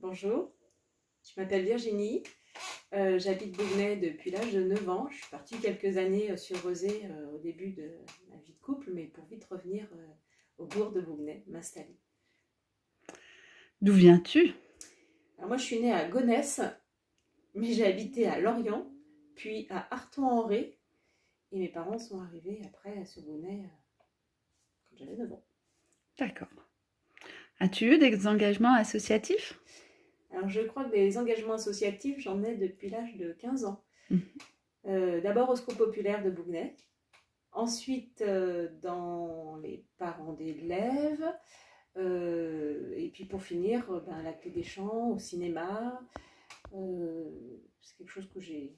Bonjour, je m'appelle Virginie, j'habite Bougnay depuis l'âge de 9 ans. Je suis partie quelques années sur Rezé au début de ma vie de couple, mais pour vite revenir au bourg de Bougnay, m'installer. D'où viens-tu? Alors moi je suis née à Gonesse, mais j'ai habité à Lorient, puis à Arton-en-Ré, et mes parents sont arrivés après sur Bougnay quand j'avais 9 ans. D'accord. As-tu eu des engagements associatifs? Alors je crois que des engagements associatifs, j'en ai depuis l'âge de 15 ans. Mhm. D'abord au Secours populaire de Bougnay. Ensuite, dans les parents d'élèves. Et puis pour finir, à la Clé des Champs, au cinéma. Euh, c'est quelque chose que j'ai.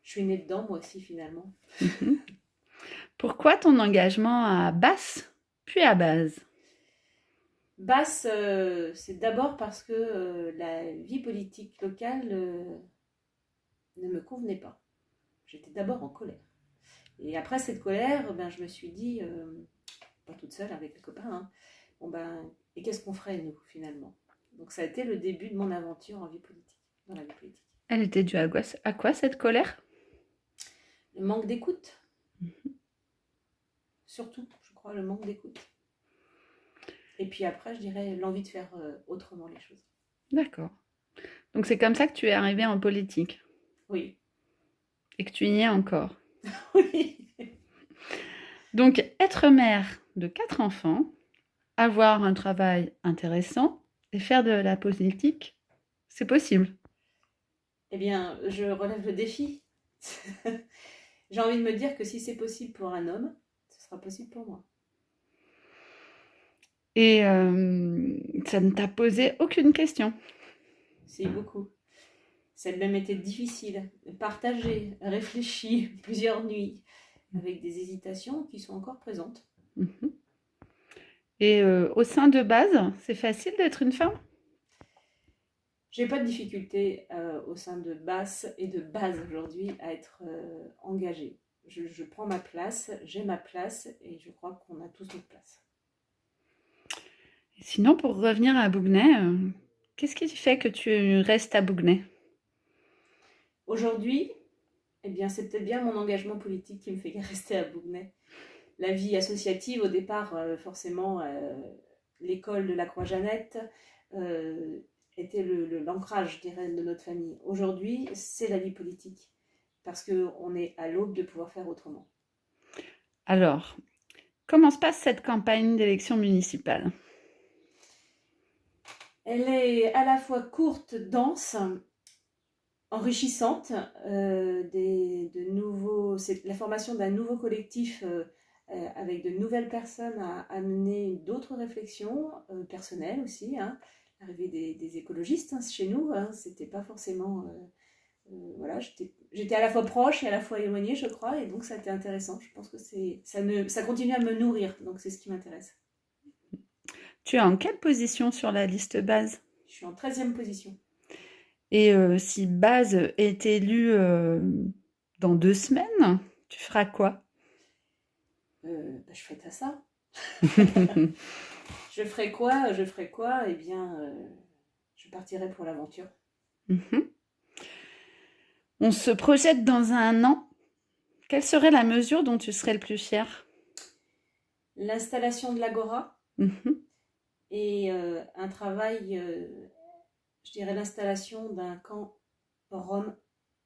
Je suis née dedans, moi aussi, finalement. Mhm. Pourquoi ton engagement à Basse, puis à Base? Basse, c'est d'abord parce que la vie politique locale ne me convenait pas. J'étais d'abord en colère. Et après cette colère, je me suis dit, pas toute seule avec mes copains, hein, bon et qu'est-ce qu'on ferait nous finalement? Donc ça a été le début de mon aventure en vie politique, dans la vie politique. Elle était due à quoi cette colère? Le manque d'écoute, surtout, je crois, le manque d'écoute. Et puis après, je dirais l'envie de faire autrement les choses. D'accord. Donc c'est comme ça que tu es arrivée en politique Oui, et que tu y es encore. oui. Donc être mère de 4 enfants, avoir un travail intéressant et faire de la politique, c'est possible. Eh bien, je relève le défi. J'ai envie de me dire que si c'est possible pour un homme, ce sera possible pour moi. Et ça ne t'a posé aucune question. C'est beaucoup. Ça a même été difficile, partagé, réfléchi plusieurs nuits, avec des hésitations qui sont encore présentes. Mhm. Et au sein de Base, c'est facile d'être une femme? J'ai pas de difficulté au sein de Basse et de Base aujourd'hui à être engagée. Je prends ma place, j'ai ma place et je crois qu'on a tous notre place. Sinon, pour revenir à Bougnay, qu'est-ce qui fait que tu restes à Bougnay? Aujourd'hui, eh bien, c'est peut-être bien mon engagement politique qui me fait rester à Bougnay. La vie associative, au départ, forcément, l'école de la Croix-Jeannette euh, était l'ancrage, je dirais, de notre famille. Aujourd'hui, c'est la vie politique, parce qu'on est à l'aube de pouvoir faire autrement. Alors, comment se passe cette campagne d'élection municipale? Elle est à la fois courte, dense, enrichissante, c'est la formation d'un nouveau collectif avec de nouvelles personnes à amener d'autres réflexions personnelles aussi, hein. L'arrivée des écologistes, hein, chez nous, hein, c'était pas forcément. Voilà, j'étais à la fois proche et à la fois éloignée, je crois, et donc ça a été intéressant. Je pense que ça continue à me nourrir, donc c'est ce qui m'intéresse. Tu es en quelle position sur la liste Base? Je suis en 13e position. Et si Base est élu dans 2 semaines, tu feras quoi? Je ferai ça. Je ferai quoi? Je ferai quoi? Eh bien, je partirai pour l'aventure. Mhm. On se projette dans un an. Quelle serait la mesure dont tu serais le plus fier? L'installation de l'Agora Mhm. et un travail, je dirais l'installation d'un camp Rome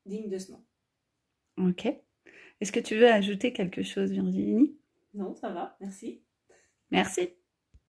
digne de ce nom. Ok. Est-ce que tu veux ajouter quelque chose, Virginie? Non, ça va, merci. Merci.